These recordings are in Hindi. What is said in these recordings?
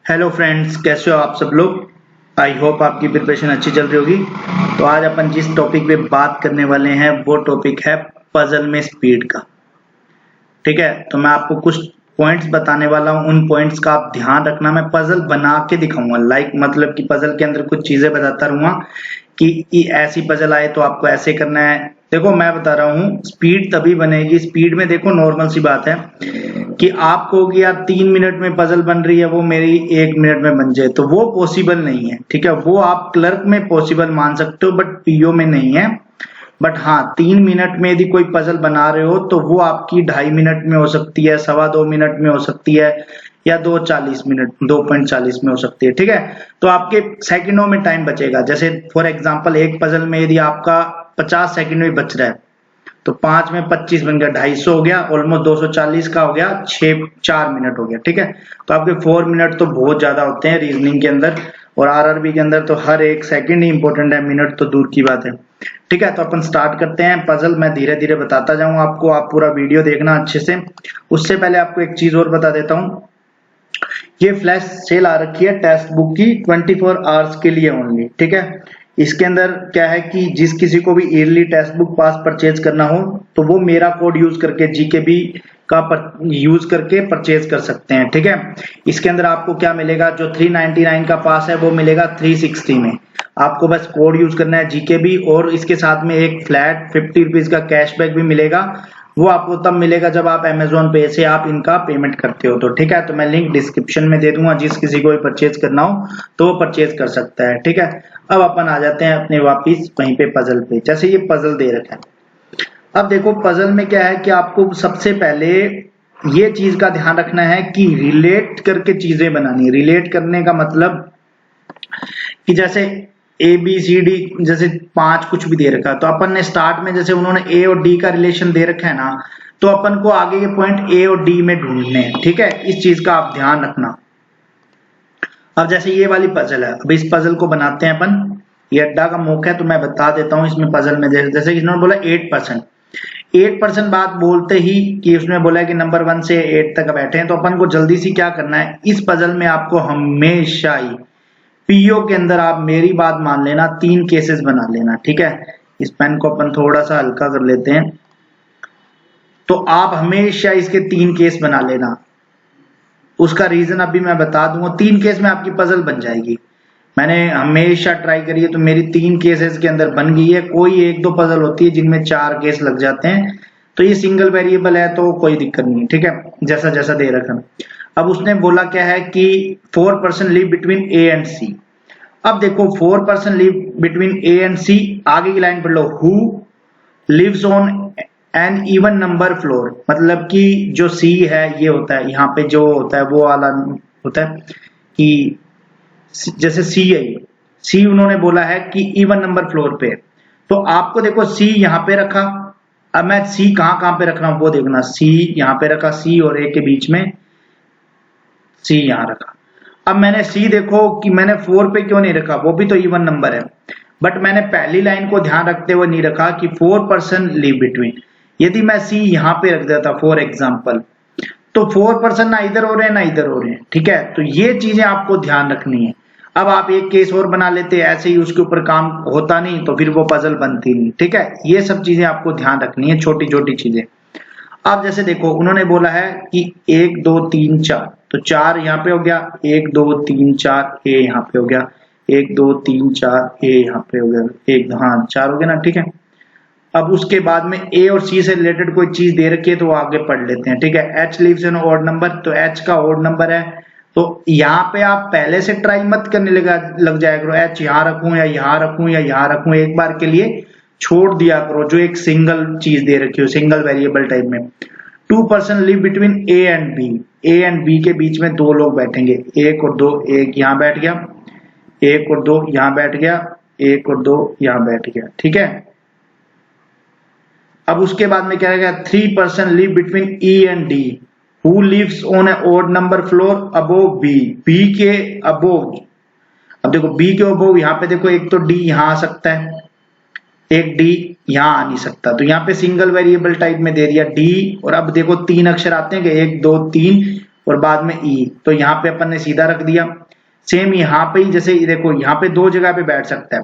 हेलो फ्रेंड्स, कैसे हो आप सब लोग। आई होप आपकी प्रिपरेशन अच्छी चल रही होगी। तो आज अपन जिस टॉपिक पे बात करने वाले हैं वो टॉपिक है पजल में स्पीड का। ठीक है, तो मैं आपको कुछ पॉइंट्स बताने वाला हूँ, उन पॉइंट्स का आप ध्यान रखना। मैं पजल बना के दिखाऊंगा, मतलब कि पजल के अंदर कुछ चीजें बताता रहूंगा कि ऐसी पजल आए तो आपको ऐसे करना है। देखो मैं बता रहा हूँ, स्पीड तभी बनेगी। स्पीड में देखो नॉर्मल सी बात है कि आप कहोगे यार 3 मिनट में पजल बन रही है, वो मेरी 1 मिनट में बन जाए, तो वो पॉसिबल नहीं है। ठीक है, वो आप क्लर्क में पॉसिबल मान सकते हो बट पीओ में नहीं है। बट हाँ, 3 मिनट में यदि कोई पजल बना रहे हो तो वो आपकी 2.5 मिनट में हो सकती है, 2.25 मिनट में हो सकती है, या 2:40 2.40 में हो सकती है। ठीक है, तो आपके सेकंडों में टाइम बचेगा। जैसे फॉर एग्जांपल एक पजल में यदि आपका 50 सेकंड में बच रहा है तो 5 में 25 बन गया, 250 हो गया, ऑलमोस्ट 240 का हो गया, 4 मिनट हो गया। ठीक है, तो आपके 4 मिनट तो बहुत ज्यादा होते हैं रीजनिंग के अंदर, और आरआरबी के अंदर तो हर एक सेकंड ही इंपॉर्टेंट है, मिनट तो दूर की बात है। ठीक है, तो अपन स्टार्ट करते हैं पजल। मैं धीरे धीरे बताता जाऊंगा आपको, आप पूरा वीडियो देखना अच्छे से। उससे पहले आपको एक चीज और बता देता हूँ, ये फ्लैश सेल आ रखी है टेक्स्ट बुक की 24 आवर्स के लिए ओनली। ठीक है, इसके अंदर क्या है कि जिस किसी को भी ईयरली टेक्स्ट बुक पास परचेज करना हो तो वो मेरा कोड यूज करके जीकेबी का यूज करके परचेज कर सकते हैं। ठीक है, इसके अंदर आपको क्या मिलेगा, जो 399 का पास है वो मिलेगा 360 में। आपको बस कोड यूज करना है जीकेबी, और इसके साथ में एक फ्लैट 50 रुपीज का कैशबैक भी मिलेगा। वो आपको तब मिलेगा जब आप अमेजोन पे से आप इनका पेमेंट करते हो। तो ठीक है, तो मैं लिंक डिस्क्रिप्शन में दे दूंगा, जिस किसी को भी परचेज करना हो तो वो परचेज कर सकता है। ठीक है, अब अपन आ जाते हैं अपने वापिस वहीं पे पजल पे। जैसे ये पजल दे रखा है, अब देखो पजल में क्या है कि आपको सबसे पहले ये चीज का ध्यान रखना है कि रिलेट करके चीजें बनानी। रिलेट करने का मतलब कि जैसे ए बी सी डी, जैसे 5 कुछ भी दे रखा है तो अपन ने स्टार्ट में जैसे उन्होंने ए और डी का रिलेशन दे रखा है ना, तो अपन को आगे के पॉइंट ए और डी में ढूंढने हैं। ठीक है, इस चीज का आप ध्यान रखना। अब जैसे ये वाली पजल है, अब इस पजल को बनाते हैं अपन। ये अड्डा का मौका है तो मैं बता देता हूँ इसमें पजल में। जैसे इन्होंने बोला 8%, 8% बात बोलते ही कि उसने बोला कि नंबर 1 से 8 तक बैठे हैं, तो अपन को जल्दी से क्या करना है, इस पजल में आपको हमेशा ही पीओ के अंदर, आप मेरी बात मान लेना, 3 केसेस बना लेना। ठीक है, इस पेन को अपन थोड़ा सा हल्का कर लेते हैं। तो आप हमेशा इसके 3 केस बना लेना। उसका रीजन अभी मैं बता दूंगा। 3 केस में आपकी पजल बन जाएगी। मैंने हमेशा ट्राई करी है तो मेरी 3 केसेस के अंदर बन गई है। कोई 1-2 पजल होती है जिनमें 4 केस लग जाते हैं, तो ये सिंगल वेरिएबल है तो कोई दिक्कत नहीं है। ठीक है, जैसा जैसा दे रखा है। अब उसने बोला क्या है कि 4% live between A and C. अब देखो 4% live between A and C, आगे की लाइन पढ़ लो, who lives on an even number floor. मतलब कि जो सी है ये होता है, यहाँ पे जो होता है वो वाला होता है कि जैसे सी है, सी उन्होंने बोला है कि इवन नंबर फ्लोर पे, तो आपको देखो सी यहाँ पे रखा। अब मैं सी कहाँ पे रख रहा हूँ वो देखना। सी यहाँ पे रखा, सी और ए के बीच में सी यहाँ रखा। अब मैंने सी देखो कि मैंने 4 पे क्यों नहीं रखा, वो भी तो इवन नंबर है, बट मैंने पहली लाइन को ध्यान रखते हुए नहीं रखा कि 4% लीव बिटवीन। यदि मैं सी यहाँ पे रख देता फॉर एग्जाम्पल, तो 4% ना इधर हो रहे हैं ना इधर हो रहे हैं। ठीक है, तो ये चीजें आपको ध्यान रखनी है। अब आप एक केस और बना लेते, ऐसे ही उसके ऊपर काम होता नहीं तो फिर वो पजल बनती नहीं। ठीक है, ये सब चीजें आपको ध्यान रखनी है, छोटी छोटी चीजें। अब जैसे देखो उन्होंने बोला है कि 1 2 3 4, तो 4 यहाँ पे हो गया, 1 2 3 4 ए यहाँ पे हो गया, 1 2 3 4 ए यहाँ पे हो गया, 1 हाँ 4 हो गया ना। ठीक है, अब उसके बाद में ए और सी से रिलेटेड कोई चीज दे रखी है तो आगे पढ़ लेते हैं। ठीक है, H lives in odd number, तो एच का ऑड नंबर है, तो यहाँ पे आप पहले से ट्राई मत करने लग जाया करो, एच यहाँ रखूं या यहाँ रखूं या यहाँ रखूं, एक बार के लिए छोड़ दिया करो जो एक सिंगल चीज दे रखी हो, सिंगल वेरिएबल टाइप में। 2% live between A and B, A and B के बीच में 2 लोग बैठेंगे, 1 और 2, 1 यहाँ बैठ गया, 1 और 2 यहाँ बैठ गया, 1 और 2 यहाँ बैठ गया। ठीक है, अब उसके बाद में क्या रहेगा, 3% live between E and D, who lives on a odd number floor above B, B के अबोव। अब देखो बी के अबोव, यहाँ पे देखो एक तो डी यहाँ आ सकता है, एक डी यहाँ आ नहीं सकता, तो यहाँ पे सिंगल वेरिएबल टाइप में दे दिया डी। और अब देखो 3 अक्षर आते हैं कि 1 2 3, और बाद में ई, तो यहाँ पे अपन ने सीधा रख दिया। सेम यहाँ पे ही, जैसे देखो यहाँ पे दो जगह पे बैठ सकता है,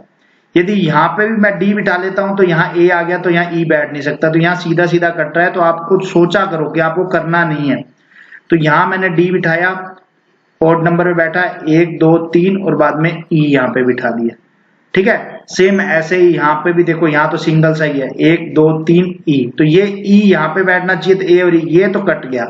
यदि यहाँ पे भी मैं डी बिठा लेता हूं तो यहाँ ए आ गया, तो यहाँ ई बैठ नहीं सकता, तो यहाँ सीधा सीधा कट रहा है। तो आप कुछ सोचा करो कि आपको करना नहीं है। तो यहाँ मैंने डी बिठाया, ऑड नंबर पे बैठा 1 2 3 और बाद में ई यहाँ पे बिठा दिया। ठीक है, सेम ऐसे ही यहाँ पे भी देखो, यहाँ तो सिंगल सा ही है 1 2 3 ई, तो ये ई यहाँ पे बैठना चाहिए, तो ए और ये तो कट गया।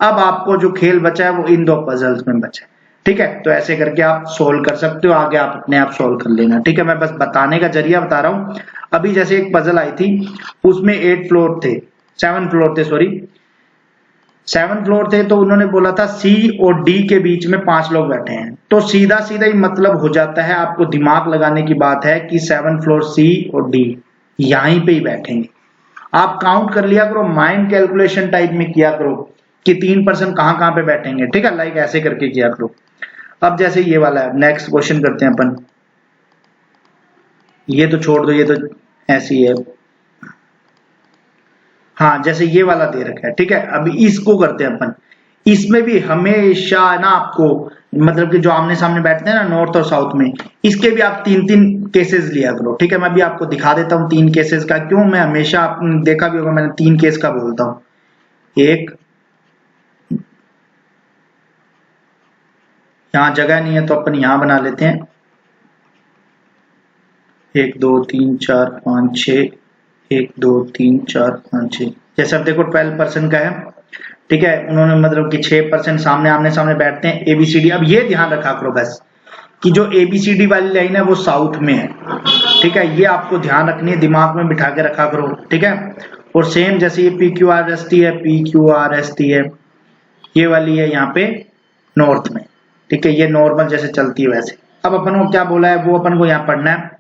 अब आपको जो खेल बचा है वो इन दो पजल्स में बचा है। ठीक है, तो ऐसे करके आप सोल्व कर सकते हो, आगे आप अपने आप सोल्व कर लेना। ठीक है, मैं बस बताने का जरिया बता रहा हूँ। अभी जैसे एक पजल आई थी, उसमें 7 फ्लोर थे, सॉरी 7 फ्लोर थे, तो उन्होंने बोला था सी और डी के बीच में 5 लोग बैठे हैं। तो सीधा सीधा ही मतलब हो जाता है, आपको दिमाग लगाने की बात है कि 7 फ्लोर सी और डी यहीं पे ही बैठेंगे। आप काउंट कर लिया करो, माइंड कैलकुलेशन टाइप में किया करो कि 3 पर्सन कहाँ पे बैठेंगे। ठीक है, लाइक ऐसे करके किया करो। अब जैसे ये वाला है, नेक्स्ट क्वेश्चन करते हैं अपन। ये तो छोड़ दो, ये तो ऐसी है। हाँ, जैसे ये वाला दे रखा है। ठीक है, अभी इसको करते हैं अपन। इसमें भी हमेशा ना आपको, मतलब कि जो आमने सामने बैठते हैं ना नॉर्थ और साउथ में, इसके भी आप 3-3 केसेस लिया करो। ठीक है, मैं भी आपको दिखा देता हूँ 3 केसेस का। क्यों, मैं हमेशा, आपने देखा भी होगा मैंने 3 केस का बोलता हूँ। एक, यहाँ जगह नहीं है तो अपन यहाँ बना लेते हैं, 1 2 3 4 5 6, 1 2 3 4 5 6। जैसे अब देखो 12 पर्सन का है। ठीक है, उन्होंने मतलब कि 6 पर्सन सामने आमने सामने बैठते हैं, एबीसीडी। अब ये ध्यान रखा करो बस कि जो एबीसीडी वाली लाइन है वो साउथ में है। ठीक है, ये आपको ध्यान रखनी है, दिमाग में बिठा के रखा करो। ठीक है, और सेम जैसे ये PQRST है, PQRST है, ये वाली है यहाँ पे नॉर्थ में। ठीक है, ये नॉर्मल जैसे चलती है वैसे। अब अपन को क्या बोला है वो अपन को यहाँ पढ़ना है।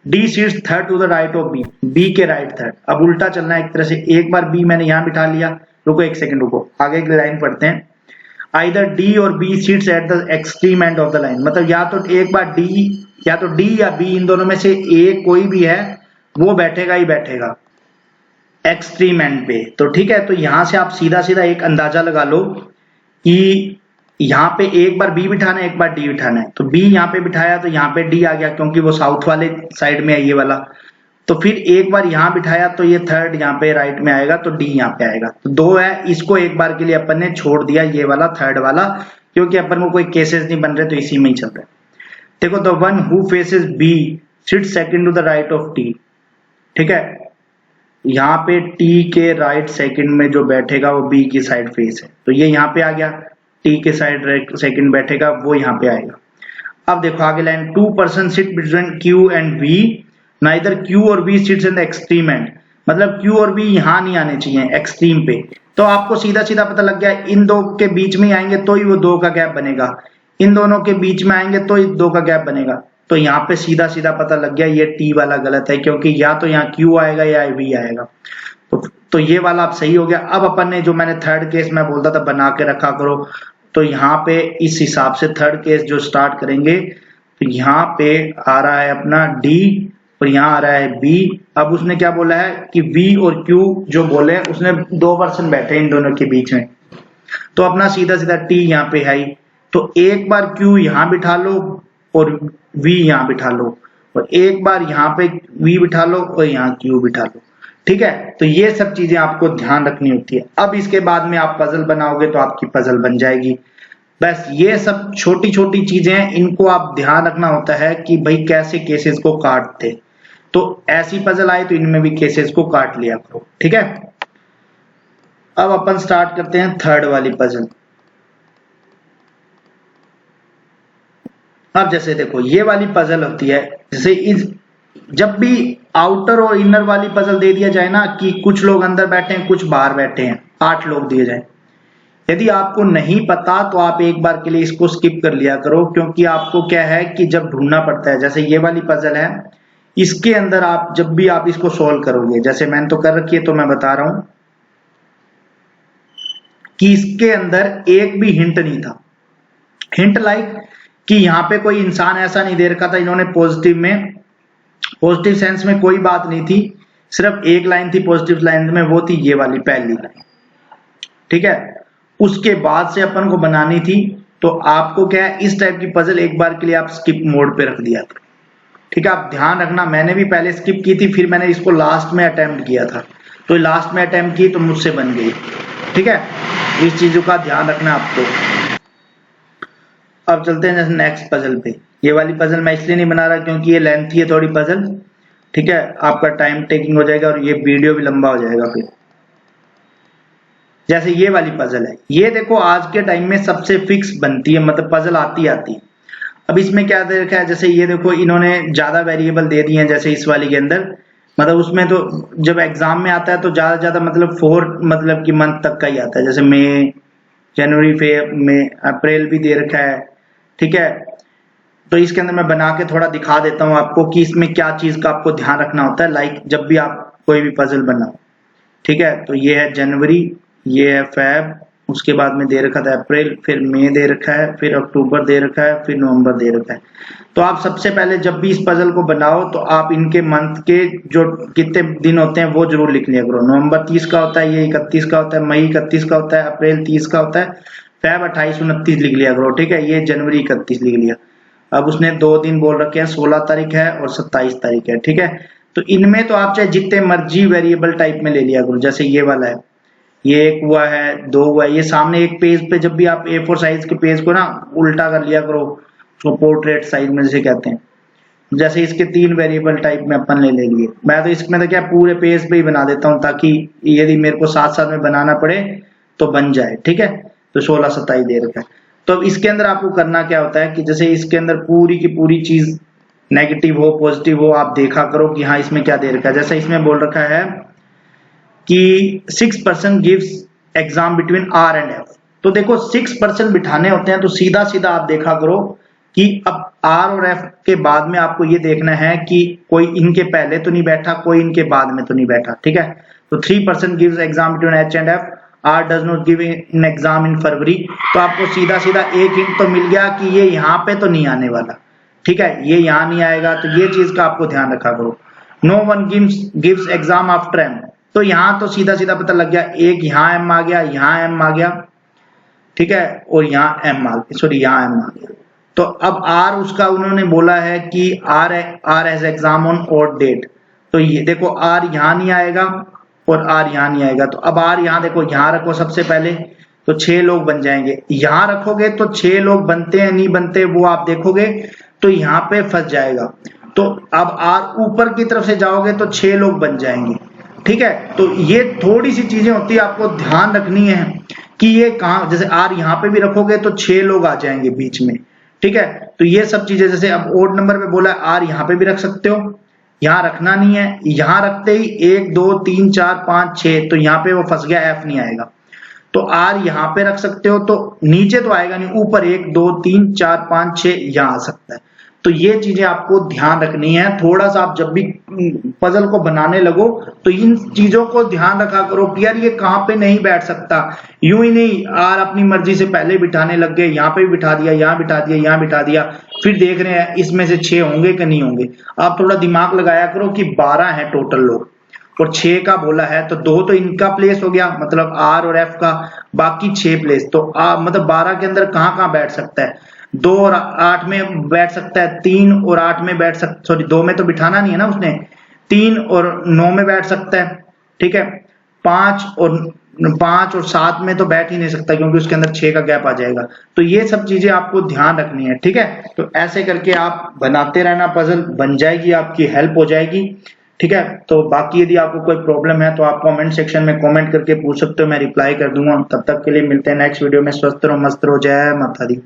D sits third to the right of B, B के राइट थर्ड। अब उल्टा चलना है एक तरह से। एक बार बी मैंने यहाँ बिठा लिया, रुको एक सेकंड रुको, आगे की लाइन पढ़ते हैं। आइदर डी और B sits at the extreme end of the line, मतलब या तो एक बार डी, या तो डी या बी, इन दोनों में से एक कोई भी है वो बैठेगा ही बैठेगा एक्सट्रीम एंड पे। तो ठीक है, तो यहां से आप सीधा सीधा एक अंदाजा लगा लो कि यहाँ पे एक बार बी बिठाना है, एक बार डी बिठाना है। तो बी यहाँ पे बिठाया तो यहाँ पे डी आ गया, क्योंकि वो साउथ वाले साइड में है ये वाला। तो फिर एक बार यहाँ बिठाया तो ये थर्ड यहाँ पे राइट में आएगा, तो डी यहाँ पे आएगा। तो 2 है, इसको एक बार के लिए अपन ने छोड़ दिया, ये वाला थर्ड वाला, क्योंकि अपन को कोई केसेस नहीं बन रहे, तो इसी में ही चल रहा है। देखो, the one who faces B sit second to the right of T. ठीक है, यहाँ पे टी के राइट सेकंड में जो बैठेगा वो बी की साइड फेस है, तो ये यहाँ पे आ गया। टी के साइड राइट सेकंड बैठेगा वो यहाँ पे आएगा। अब देखो आगे line, 2 person sit between Q and V, neither Q और V sits in the extreme end, मतलब क्यू और वी यहाँ नहीं आने चाहिए एक्सट्रीम पे। तो आपको सीधा सीधा पता लग गया, इन दो के बीच में आएंगे तो ही वो 2 का गैप बनेगा, इन दोनों के बीच में आएंगे तो ही 2 का गैप बनेगा। तो यहाँ पे सीधा सीधा पता लग गया ये टी वाला गलत है, क्योंकि या तो यहाँ क्यू आएगा या वी आएगा। तो ये वाला अब सही हो गया। अब अपन ने जो मैंने थर्ड केस मैं बोलता था बना के रखा करो, तो यहाँ पे इस हिसाब से थर्ड केस जो स्टार्ट करेंगे, तो यहाँ पे आ रहा है अपना डी और यहाँ आ रहा है बी। अब उसने क्या बोला है कि वी और क्यू जो बोले, उसने 2 पर्सन बैठे इन दोनों के बीच में, तो अपना सीधा सीधा टी यहाँ पे है। तो एक बार क्यू यहाँ बिठा लो और वी यहाँ बिठा लो, और एक बार यहाँ पे वी बिठा लो और यहाँ क्यू बिठा लो। ठीक है, तो ये सब चीजें आपको ध्यान रखनी होती है। अब इसके बाद में आप पजल बनाओगे तो आपकी पजल बन जाएगी। बस ये सब छोटी छोटी चीजें हैं, इनको आप ध्यान रखना होता है कि भाई कैसे केसेस को काटते। तो ऐसी पजल आए तो इनमें भी केसेस को काट लिया करो। ठीक है, अब अपन स्टार्ट करते हैं थर्ड वाली पजल। अब जैसे देखो ये वाली पजल होती है, जैसे जब भी आउटर और इनर वाली पजल दे दिया जाए ना कि कुछ लोग अंदर बैठे हैं कुछ बाहर बैठे हैं, 8 लोग दिए जाए, यदि आपको नहीं पता तो आप एक बार के लिए इसको स्किप कर लिया करो, क्योंकि आपको क्या है कि जब ढूंढना पड़ता है। जैसे ये वाली पजल है, इसके अंदर आप जब भी आप इसको सॉल्व करोगे, जैसे मैंने तो कर रखी है तो मैं बता रहा हूं कि इसके अंदर एक भी हिंट नहीं था। हिंट लाइक कि यहाँ पे कोई इंसान ऐसा नहीं दे रखा था, इन्होंने पॉजिटिव सेंस में कोई बात नहीं थी, सिर्फ एक लाइन थी पॉजिटिव लाइन में, वो थी ये वाली पहली लाइन। ठीक है, उसके बाद से अपन को बनानी थी, तो आपको क्या है, इस टाइप की पजल एक बार के लिए आप स्किप मोड पे रख दिया था। ठीक है, आप ध्यान रखना, मैंने भी पहले स्किप की थी, फिर मैंने इसको लास्ट में अटेम्प्ट किया था, तो लास्ट में अटेम्प्ट की तो मुझसे बन गई। ठीक है, इस चीजों का ध्यान रखना आपको। अब चलते हैं जैसे नेक्स्ट पजल पे। ये वाली पजल मैं इसलिए नहीं बना रहा क्योंकि ये लेंथी है थोड़ी पजल। ठीक है, आपका टाइम टेकिंग हो जाएगा और ये वीडियो भी लंबा हो जाएगा। फिर जैसे ये वाली पजल है, ये देखो आज के टाइम में सबसे फिक्स बनती है, मतलब पजल आती आती। अब इसमें क्या दे रखा है, जैसे ये देखो इन्होंने ज्यादा वेरिएबल दे दिए हैं, जैसे इस वाली के अंदर, मतलब उसमें तो जब एग्जाम में आता है तो ज्यादा ज्यादा मतलब 4 मतलब कि मंथ तक का ही आता है, जैसे मई, जनवरी, मई, अप्रैल भी दे रखा है। ठीक है, तो इसके अंदर मैं बना के थोड़ा दिखा देता हूँ आपको कि इसमें क्या चीज का आपको ध्यान रखना होता है, लाइक जब भी आप कोई भी पजल बनाओ। ठीक है, तो ये है जनवरी, ये है फेब, उसके बाद में दे रखा था अप्रैल, फिर मई दे रखा है, फिर अक्टूबर दे रखा है, फिर नवंबर दे रखा है। तो आप सबसे पहले जब भी इस पजल को बनाओ तो आप इनके मंथ के जो कितने दिन होते हैं वो जरूर लिख लिया करो। नवंबर 30 का होता है, ये 31 का होता है, मई 31 का होता है, अप्रैल 30 का होता है, फेब 28, 29 लिख लिया करो। ठीक है, ये जनवरी 31 लिख लिया। अब उसने 2 दिन बोल रखे हैं, 16 तारीख है और 27 तारीख है। ठीक है, तो इनमें तो आप चाहे जितने मर्जी वेरिएबल टाइप में ले लिया करो, जैसे ये वाला है, ये 1 हुआ है, 2 हुआ है, ये सामने एक पेज पे जब भी आप A4 साइज के पेज को ना उल्टा कर लिया करो, उसको पोर्ट्रेट साइज में जैसे कहते हैं, जैसे इसके 3 वेरिएबल टाइप में अपन ले लिए। मैं तो इसमें तो क्या पूरे पेज पे ही बना देता हूँ, ताकि यदि मेरे को साथ साथ में बनाना पड़े तो बन जाए। ठीक है, तो 16, 27 दे रखा है। तो इसके अंदर आपको करना क्या होता है कि जैसे इसके अंदर पूरी की पूरी चीज नेगेटिव हो पॉजिटिव हो, आप देखा करो कि हाँ इसमें क्या दे रखा है। जैसे इसमें बोल रखा है कि 6% gives exam between R and F। तो देखो 6% बिठाने होते हैं, तो सीधा सीधा आप देखा करो कि अब R और F के बाद में आपको ये देखना है कि कोई इनके पहले तो नहीं बैठा, कोई इनके बाद में तो नहीं बैठा। ठीक है, तो 3% gives exam between H and F, R does not give in exam in February. तो आपको सीधा सीधा एक हिंट तो मिल गया कि ये यहाँ पे तो नहीं आने वाला। ठीक है, ये यहाँ नहीं आएगा, तो ये चीज का आपको ध्यान रखा करो। No one gives exam after M, तो यहाँ तो सीधा सीधा पता लग गया, एक यहाँ M आ गया, यहाँ M आ गया। ठीक है, और यहाँ M आ गया, सॉरी यहाँ M आ गया। तो अब R उसका उन्होंने बोला है कि R has exam on odd date, तो ये देखो R यहाँ नहीं आएगा और R यहाँ नहीं आएगा। तो अब R यहाँ देखो, यहाँ रखो सबसे पहले, तो 6 लोग बन जाएंगे। यहाँ रखोगे तो 6 लोग बनते हैं नहीं बनते वो आप देखोगे, तो यहाँ पे फंस जाएगा। तो अब R ऊपर की तरफ से जाओगे तो 6 लोग बन जाएंगे। ठीक है, तो ये थोड़ी सी चीजें होती है, आपको ध्यान रखनी है कि ये कहाँ, जैसे R यहाँ पे भी रखोगे तो 6 लोग आ जाएंगे बीच में। ठीक है, तो ये सब चीजें, जैसे अब ओड नंबर पे बोला R यहाँ पे भी रख सकते हो, यहाँ रखना नहीं है, यहाँ रखते ही 1 2 3 4 5 6, तो यहाँ पे वो फंस गया, F नहीं आएगा। तो R यहाँ पे रख सकते हो, तो नीचे तो आएगा नहीं, ऊपर 1 2 3 4 5 6 यहाँ आ सकता है। तो ये चीजें आपको ध्यान रखनी है। थोड़ा सा आप जब भी पजल को बनाने लगो तो इन चीजों को ध्यान रखा करो कि यार ये कहाँ पे नहीं बैठ सकता। यूं ही नहीं R अपनी मर्जी से पहले बिठाने लग गए, यहाँ पे भी बिठा दिया, यहाँ बिठा दिया, यहाँ बिठा दिया, फिर देख रहे हैं इसमें से 6 होंगे कि नहीं होंगे। आप थोड़ा दिमाग लगाया करो कि 12 है टोटल लोग और 6 का बोला है, तो 2 तो इनका प्लेस हो गया, मतलब R और F का, बाकी 6 प्लेस, तो मतलब 12 के अंदर कहाँ कहाँ बैठ सकता है। 2 और 8 में बैठ सकता है, 3 और 8 में बैठ सकता, सॉरी 2 में तो बिठाना नहीं है ना उसने, 3 और 9 में बैठ सकता है। ठीक है, 5 और 7 में तो बैठ ही नहीं सकता क्योंकि उसके अंदर 6 का गैप आ जाएगा। तो ये सब चीजें आपको ध्यान रखनी है। ठीक है, तो ऐसे करके आप बनाते रहना, पजल बन जाएगी, आपकी हेल्प हो जाएगी। ठीक है, तो बाकी यदि आपको कोई प्रॉब्लम है तो आप कमेंट सेक्शन में कमेंट करके पूछ सकते हो, मैं रिप्लाई कर दूंगा। तब तक के लिए मिलते हैं नेक्स्ट वीडियो में। स्वस्थ रहो, मस्त रहो, जय माता दी।